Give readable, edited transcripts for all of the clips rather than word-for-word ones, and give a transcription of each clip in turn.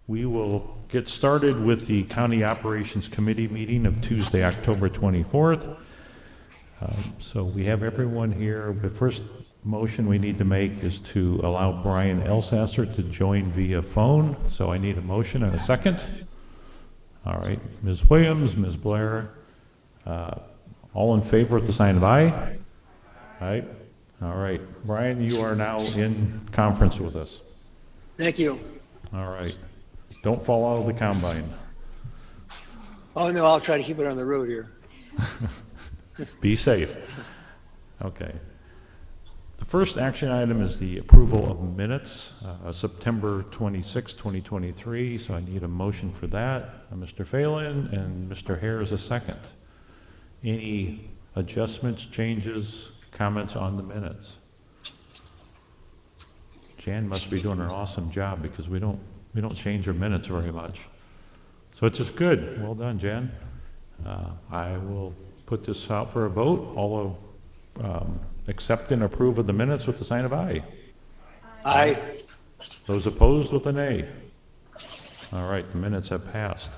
We will get started with the County Operations Committee meeting of Tuesday, October 24th. So we have everyone here. The first motion we need to make is to allow Brian Elsasser to join via phone. So I need a motion and a second. All right, Ms. Williams, Ms. Blair, all in favor at the sign of aye? Aye. All right, Brian, you are now in conference with us. Thank you. All right. Don't fall out of the combine. Oh, no, I'll try to keep it on the road here. Be safe. Okay. The first action item is the approval of minutes, September 26, 2023. So I need a motion for that. Mr. Phelan and Mr. Hare is a second. Any adjustments, changes, comments on the minutes? Jan must be doing an awesome job because we don't change our minutes very much. So it's just good. Well done, Jan. I will put this out for a vote. All accept and approve of the minutes with the sign of aye. Aye. Those opposed with a nay. All right, the minutes have passed.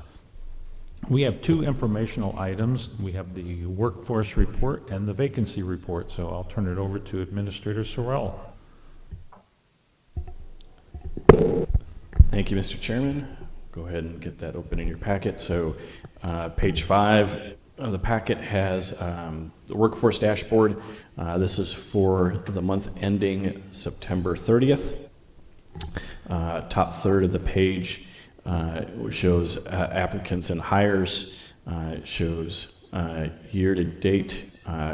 We have two informational items. We have the workforce report and the vacancy report. So I'll turn it over to Administrator Sorrell. Thank you, Mr. Chairman. Go ahead and get that open in your packet. So page 5 of the packet has the workforce dashboard. This is for the month ending September 30th. Top third of the page shows applicants and hires, shows year to date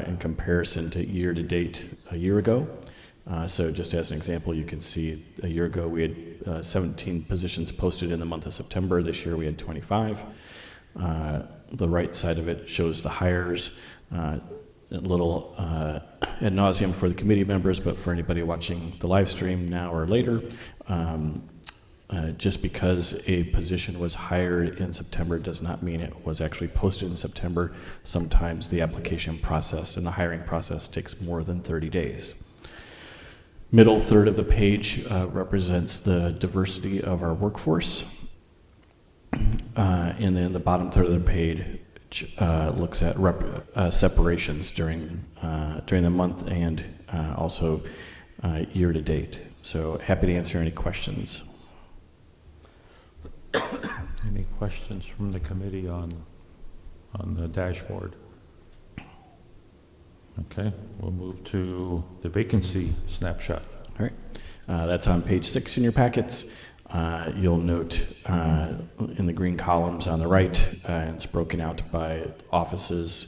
in comparison to year to date a year ago. So just as an example, you can see a year ago we had 17 positions posted in the month of September. This year we had 25. The right side of it shows the hires, a little ad nauseum for the committee members, but for anybody watching the live stream now or later, just because a position was hired in September does not mean it was actually posted in September. Sometimes the application process and the hiring process takes more than 30 days. Middle third of the page represents the diversity of our workforce. And then the bottom third of the page looks at separations during the month and also year to date. So happy to answer any questions. Any questions from the committee on the dashboard? Okay, we'll move to the vacancy snapshot. All right, that's on page 6 in your packets. You'll note in the green columns on the right, and it's broken out by offices.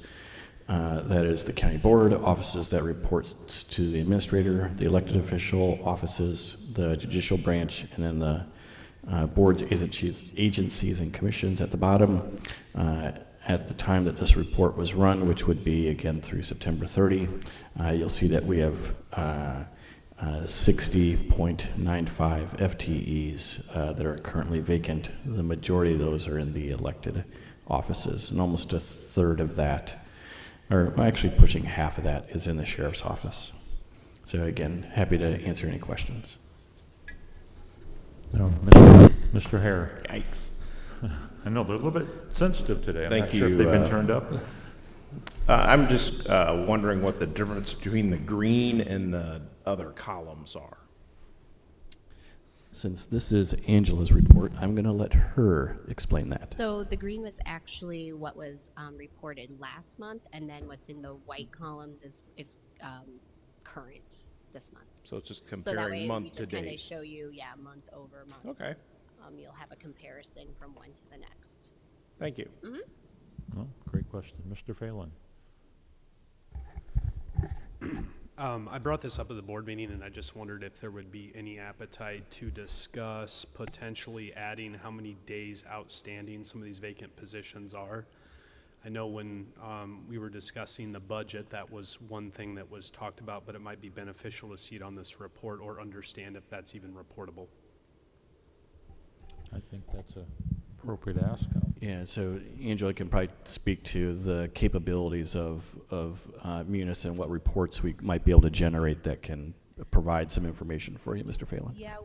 That is the county board, offices that reports to the administrator, the elected official offices, the judicial branch, and then the boards, agencies, and commissions at the bottom. At the time that this report was run, which would be again through September 30, you'll see that we have 60.95 FTEs that are currently vacant. The majority of those are in the elected offices, and almost a third of that, or actually pushing half of that, is in the sheriff's office. So again, happy to answer any questions. No, Mr. Hare. Yikes. I know they're a little bit sensitive today. I'm Thank not sure you, if they've been turned up. I'm just wondering what the difference between the green and the other columns are. Since this is Angela's report, I'm going to let her explain that. So the green was actually what was reported last month, and then what's in the white columns is current this month. So it's just So that comparing way we month to just kind of date. show you, month over month. Okay, You'll have a comparison from one to the next. thank you. No, great question. Mr. Phelan. I brought this up at the board meeting, and I just wondered if there would be any appetite to discuss potentially adding how many days outstanding some of these vacant positions are. I know when we were discussing the budget, that was one thing that was talked about, but it might be beneficial to see it on this report or understand if that's even reportable. I think that's a appropriate ask. Yeah, so Angela can probably speak to the capabilities of Munis and what reports we might be able to generate that can provide some information for you, Mr. Phelan. Yeah,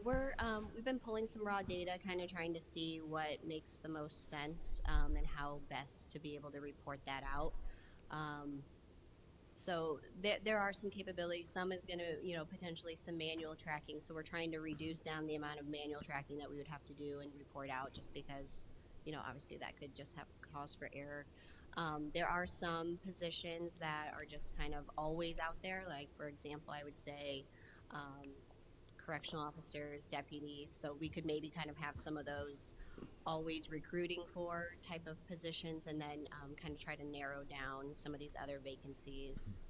we've been pulling some raw data, kind of trying to see what makes the most sense and how best to be able to report that out. So there are some capabilities. Some is going to, potentially some manual tracking. So we're trying to reduce down the amount of manual tracking that we would have to do and report out, just because, obviously that could just have cause for error. There are some positions that are just kind of always out there. Like, for example, I would say correctional officers, deputies. So we could maybe kind of have some of those always recruiting for type of positions, and then kind of try to narrow down some of these other vacancies,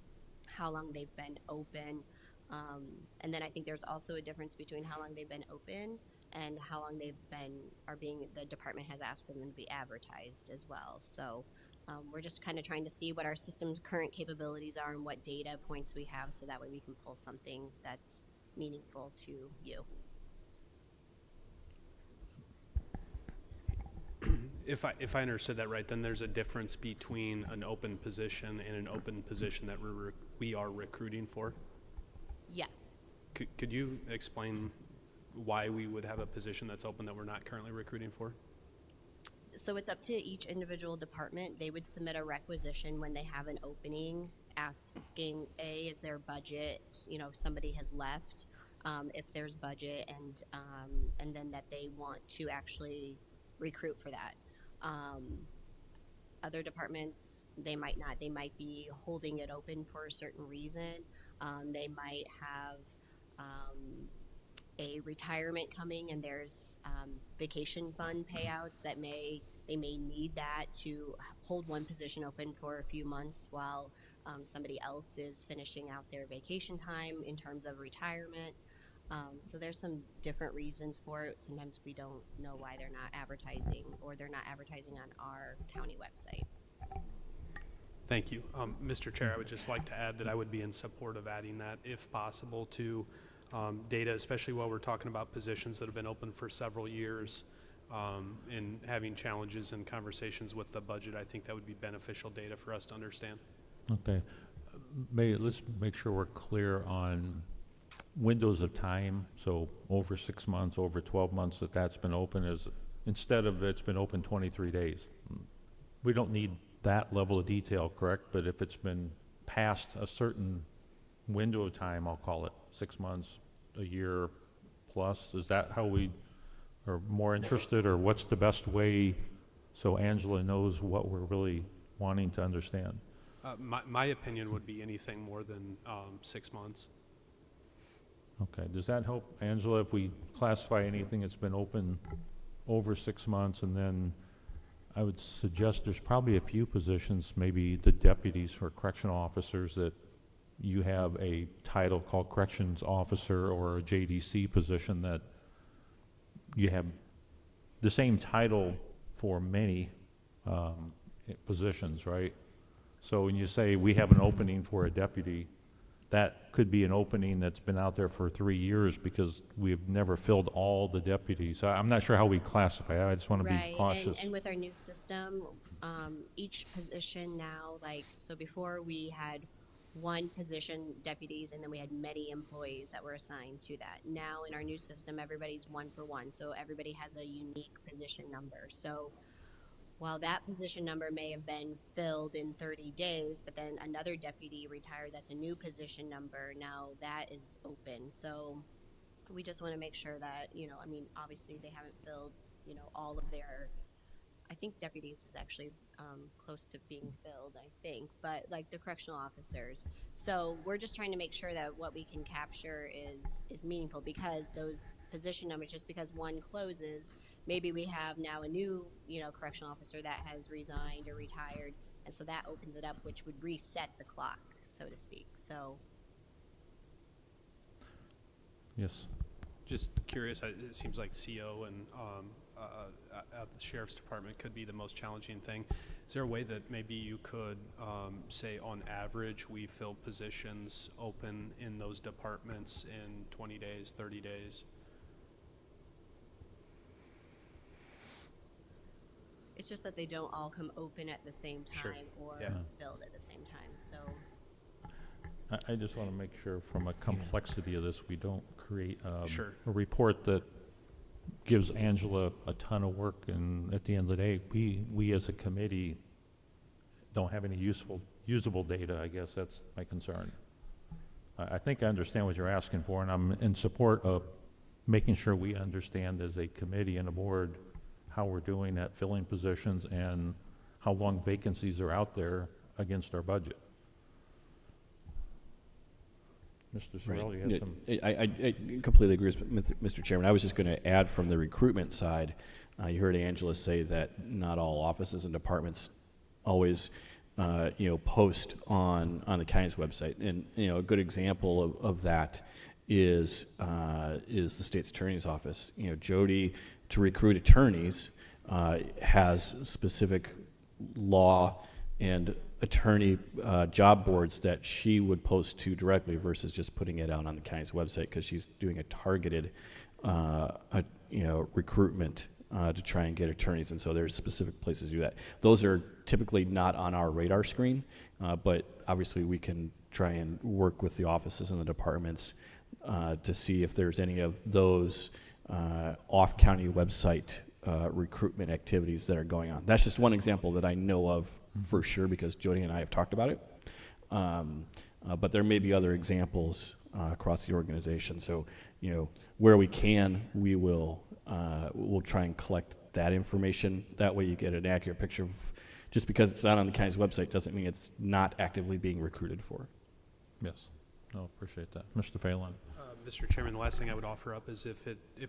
how long they've been open. And then I think there's also a difference between how long they've been open and how long the department has asked for them to be advertised as well. So we're just kind of trying to see what our system's current capabilities are and what data points we have, so that way we can pull something that's meaningful to you. If I understood that right, then there's a difference between an open position and an open position that we are recruiting for. Yes. Could you explain why we would have a position that's open that we're not currently recruiting for? So it's up to each individual department. They would submit a requisition when they have an opening, asking, is there budget, if somebody has left, if there's budget, and then that they want to actually recruit for that. Other departments, they might not. They might be holding it open for a certain reason. They might have a retirement coming, and there's vacation fund payouts that they may need that to hold one position open for a few months while somebody else is finishing out their vacation time in terms of retirement. So there's some different reasons for it. Sometimes we don't know why they're not advertising, or they're not advertising on our county website. Thank you. Mr. Chair, I would just like to add that I would be in support of adding that, if possible, to data, especially while we're talking about positions that have been open for several years, and having challenges and conversations with the budget. I think that would be beneficial data for us to understand. Okay. Let's make sure we're clear on windows of time. So over 6 months, over 12 months that's been open, is instead of it's been open 23 days. We don't need that level of detail, correct? But if it's been past a certain window of time, I'll call it 6 months, a year plus, is that how we are more interested, or what's the best way so Angela knows what we're really wanting to understand? My opinion would be anything more than 6 months. Okay, does that help, Angela, if we classify anything that's been open over 6 months? And then I would suggest there's probably a few positions, maybe the deputies or correctional officers, that you have a title called corrections officer or a JDC position, that you have the same title for many positions, right? So when you say we have an opening for a deputy, that could be an opening that's been out there for 3 years because we've never filled all the deputies. I'm not sure how we classify it. I just want to be cautious. And with our new system, each position now, so before we had one position, deputies, and then we had many employees that were assigned to that. Now in our new system, everybody's 1 for 1, so everybody has a unique position number. So while that position number may have been filled in 30 days, but then another deputy retired, that's a new position number, now that is open. So we just want to make sure that, obviously they haven't filled, all of their, I think deputies is actually close to being filled, I think, but like the correctional officers. So we're just trying to make sure that what we can capture is meaningful, because those position numbers, just because one closes, maybe we have now a new, correctional officer that has resigned or retired, and so that opens it up, which would reset the clock, so to speak. So. Yes. Just curious, it seems like CO and at the sheriff's department could be the most challenging thing. Is there a way that maybe you could say on average we fill positions open in those departments in 20 days, 30 days? It's just that they don't all come open at the same time. Sure. Or Yeah. filled at the same time. So I just want to make sure from a complexity of this, we don't create Sure. a report that gives Angela a ton of work, and at the end of the day, we as a committee don't have any usable data. I guess that's my concern. I think I understand what you're asking for, and I'm in support of making sure we understand as a committee and a board how we're doing at filling positions and how long vacancies are out there against our budget. Mr. Sorrell, you have some? I completely agree with Mr. Chairman. I was just going to add from the recruitment side, you heard Angela say that not all offices and departments always post on the county's website. And, a good example of that is the state's attorney's office. Jody, to recruit attorneys, has specific law and attorney job boards that she would post to directly versus just putting it out on the county's website, because she's doing a targeted recruitment to try and get attorneys, and so there's specific places to do that. Those are typically not on our radar screen, but obviously we can try and work with the offices and the departments to see if there's any of those off-county website recruitment activities that are going on. That's just one example that I know of for sure, because Jody and I have talked about it. But there may be other examples across the organization. So, where we can, we'll try and collect that information. That way you get an accurate picture of, just because it's not on the county's website doesn't mean it's not actively being recruited for. Yes. No, appreciate that. Mr. Phelan. Mr. Chairman, the last thing I would offer up is if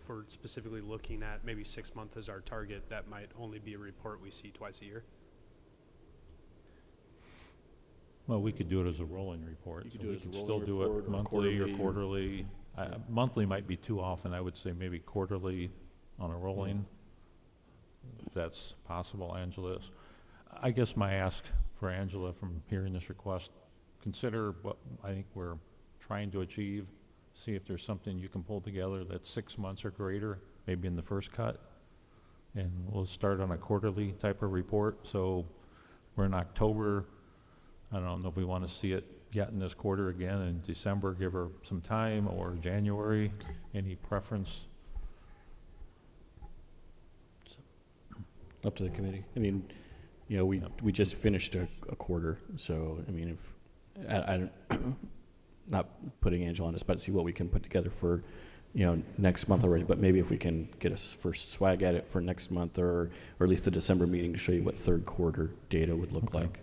we're specifically looking at maybe 6 months as our target, that might only be a report we see twice a year. Well, we could do it as a rolling report. You could so do it we as a could rolling still do report it or monthly or quarterly. quarterly. Monthly might be too often. I would say maybe quarterly on a rolling. If that's possible, Angela. I guess my ask for Angela from hearing this request, consider what I think we're trying to achieve. See if there's something you can pull together that's 6 months or greater, maybe in the first cut. And we'll start on a quarterly type of report. So we're in October. I don't know if we want to see it yet in this quarter again in December, give her some time, or January. Any preference? Up to the committee. I mean, we just finished a quarter, so I mean, if I don't not putting Angela on the spot to see what we can put together for next month already, but maybe if we can get a first swag at it for next month, or at least the December meeting, to show you what third quarter data would look like.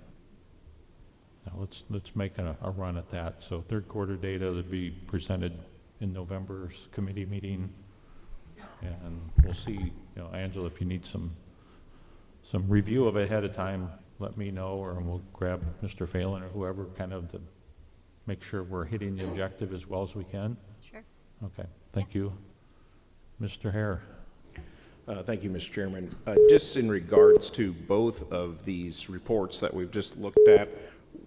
Now let's make a run at that. So third quarter data would be presented in November's committee meeting, and we'll see. Angela, if you need some review of it ahead of time, let me know, or we'll grab Mr. Phelan or whoever, kind of to make sure we're hitting the objective as well as we can. Sure. Okay, thank you. Mr. Hare. Thank you, Mr. Chairman. Just in regards to both of these reports that we've just looked at,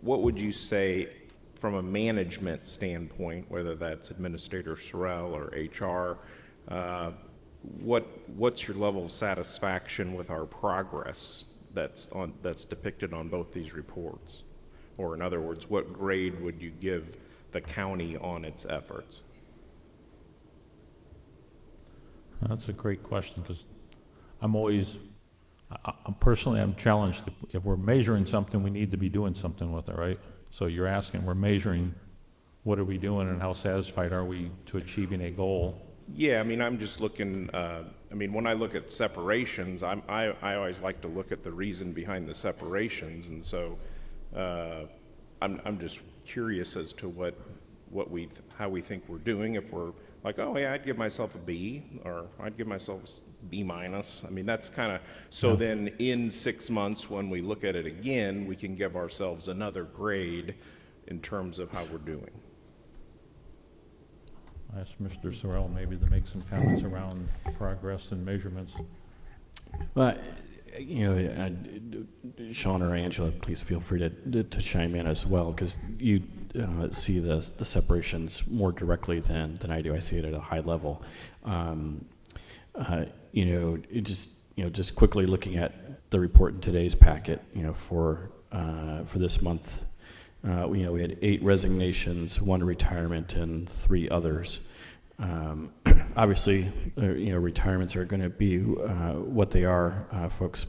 what would you say from a management standpoint, whether that's Administrator Sorrell or HR, what's your level of satisfaction with our progress that's depicted on both these reports? Or in other words, what grade would you give the county on its efforts? That's a great question, because I'm always, personally, I'm challenged. If we're measuring something, we need to be doing something with it, right? So you're asking, we're measuring, what are we doing and how satisfied are we to achieving a goal? Yeah, I mean, I'm just looking, when I look at separations, I always like to look at the reason behind the separations, and so I'm just curious as to how we think we're doing. If we're like, oh yeah, I'd give myself a B, or I'd give myself a B minus. I mean, that's kind of, so then in 6 months, when we look at it again, we can give ourselves another grade in terms of how we're doing. I asked Mr. Sorrell maybe to make some comments around progress and measurements. Well, Sean or Angela, please feel free to chime in as well, because you see the separations more directly than I do. I see it at a high level. Just quickly looking at the report in today's packet, for this month, we had 8 resignations, 1 retirement, and 3 others. obviously, retirements are going to be what they are. Folks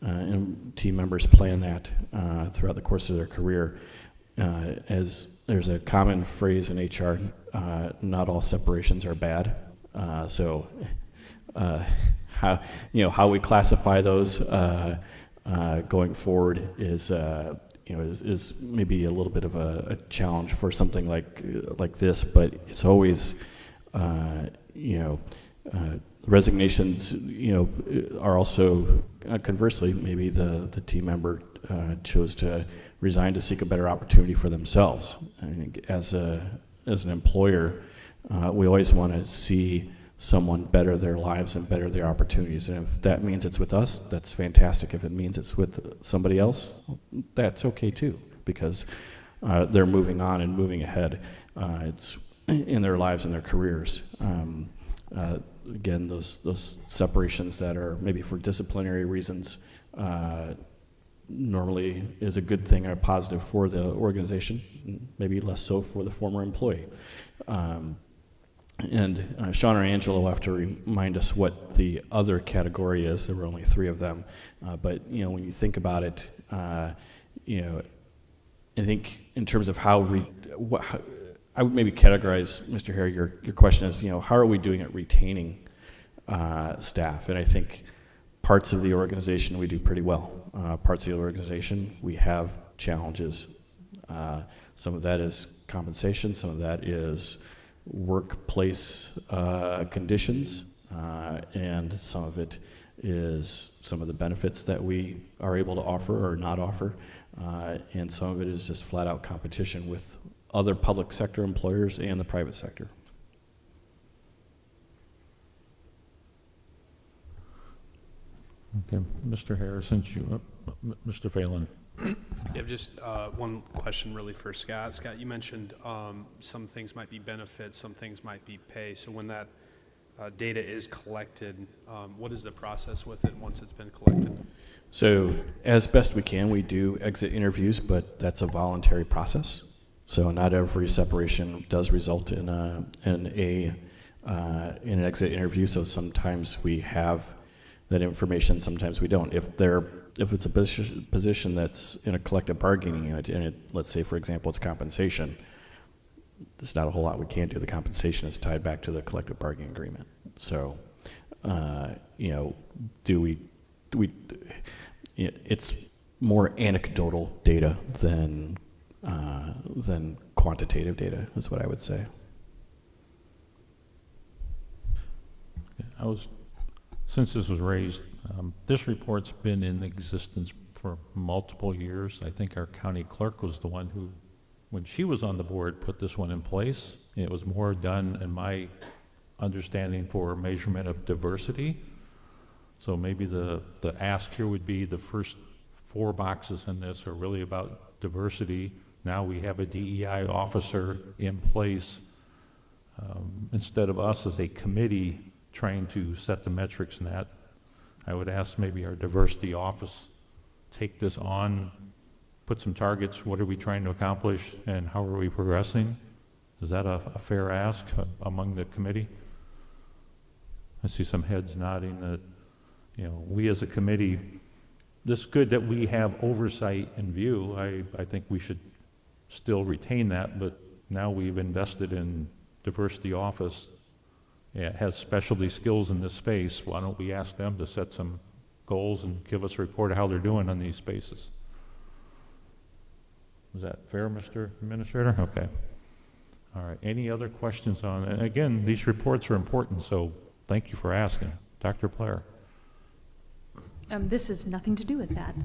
and team members plan that throughout the course of their career. As there's a common phrase in HR, not all separations are bad. So how we classify those going forward is is maybe a little bit of a challenge for something like this, but it's always resignations are also conversely, maybe the team member chose to resign to seek a better opportunity for themselves. I think as an employer, we always want to see someone better their lives and better their opportunities. And if that means it's with us, that's fantastic. If it means it's with somebody else, that's okay too, because they're moving on and moving ahead. It's in their lives and their careers. Again, those separations that are maybe for disciplinary reasons normally is a good thing or a positive for the organization, maybe less so for the former employee. And Sean or Angela will have to remind us what the other category is. There were only 3 of them. But, when you think about it, I think in terms of how I would maybe categorize, Mr. Hare, your question as, how are we doing at retaining staff? And I think parts of the organization we do pretty well. Parts of the organization we have challenges. Some of that is compensation. Some of that is workplace conditions, and some of it is some of the benefits that we are able to offer or not offer, and some of it is just flat out competition with other public sector employers and the private sector. Okay, Mr. Harrison, Mr. Phelan. Yeah, just one question really for Scott. Scott, you mentioned some things might be benefits, some things might be pay. So when that data is collected, what is the process with it once it's been collected? So as best we can, we do exit interviews, but that's a voluntary process. So not every separation does result in an exit interview. So sometimes we have that information, sometimes we don't. If it's a position that's in a collective bargaining unit, and let's say, for example, it's compensation, there's not a whole lot we can do. The compensation is tied back to the collective bargaining agreement. So, it's more anecdotal data than quantitative data, is what I would say. Since this was raised, this report's been in existence for multiple years. I think our county clerk was the one who, when she was on the board, put this one in place. It was more done, in my understanding, for measurement of diversity. So maybe the ask here would be the first 4 boxes in this are really about diversity. Now we have a DEI officer in place instead of us as a committee trying to set the metrics in that. I would ask maybe our diversity office take this on, put some targets. What are we trying to accomplish and how are we progressing? Is that a fair ask among the committee? I see some heads nodding that, we as a committee, this is good that we have oversight in view. I think we should still retain that, but now we've invested in diversity office. It has specialty skills in this space. Why don't we ask them to set some goals and give us a report of how they're doing on these spaces? Is that fair, Mr. Administrator? Okay. All right. Any other questions on it? And again, these reports are important, so thank you for asking. Dr. Blair. This has nothing to do with that.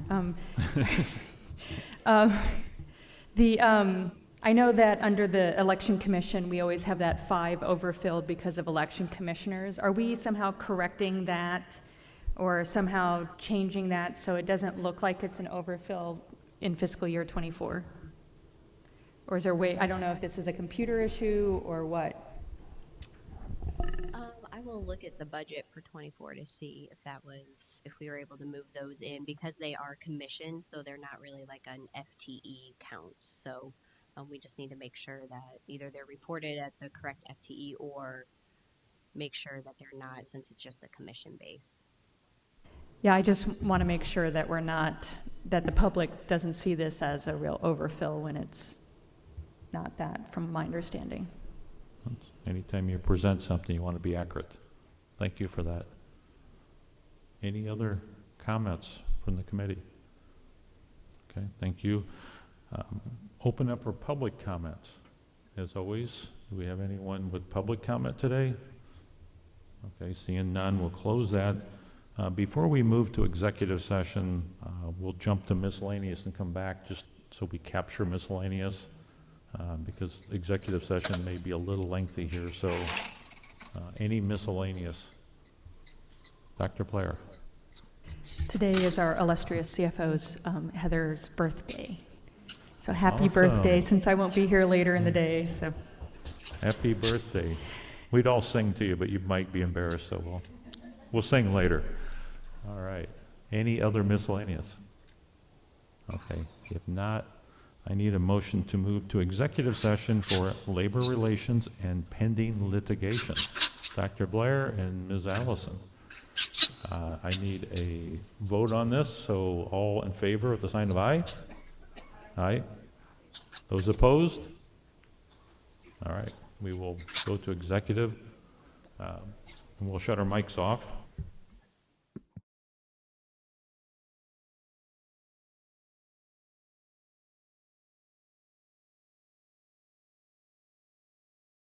I know that under the Election Commission, we always have that 5 overfilled because of election commissioners. Are we somehow correcting that or somehow changing that so it doesn't look like it's an overfill in fiscal year 24? Or is there a way, I don't know if this is a computer issue or what. I will look at the budget for 24 to see if we were able to move those in, because they are commissioned, so they're not really like an FTE count. So we just need to make sure that either they're reported at the correct FTE or make sure that they're not, since it's just a commission base. Yeah, I just want to make sure that we're not, that the public doesn't see this as a real overfill when it's not that, from my understanding. Anytime you present something, you want to be accurate. Thank you for that. Any other comments from the committee? Okay, thank you. Open up for public comments. As always, do we have anyone with public comment today? Okay, seeing none, we'll close that. Before we move to executive session, we'll jump to miscellaneous and come back just so we capture miscellaneous, because executive session may be a little lengthy here, so any miscellaneous? Dr. Blair. Today is our illustrious CFO's Heather's birthday. So happy Awesome. birthday, since I won't be here later in the day, so. Happy birthday. We'd all sing to you, but you might be embarrassed, so we'll sing later. All right. Any other miscellaneous? Okay. If not, I need a motion to move to executive session for labor relations and pending litigation. Dr. Blair and Ms. Allison. I need a vote on this, so all in favor with the sign of aye? Aye. Those opposed? All right, we will go to executive, and we'll shut our mics off.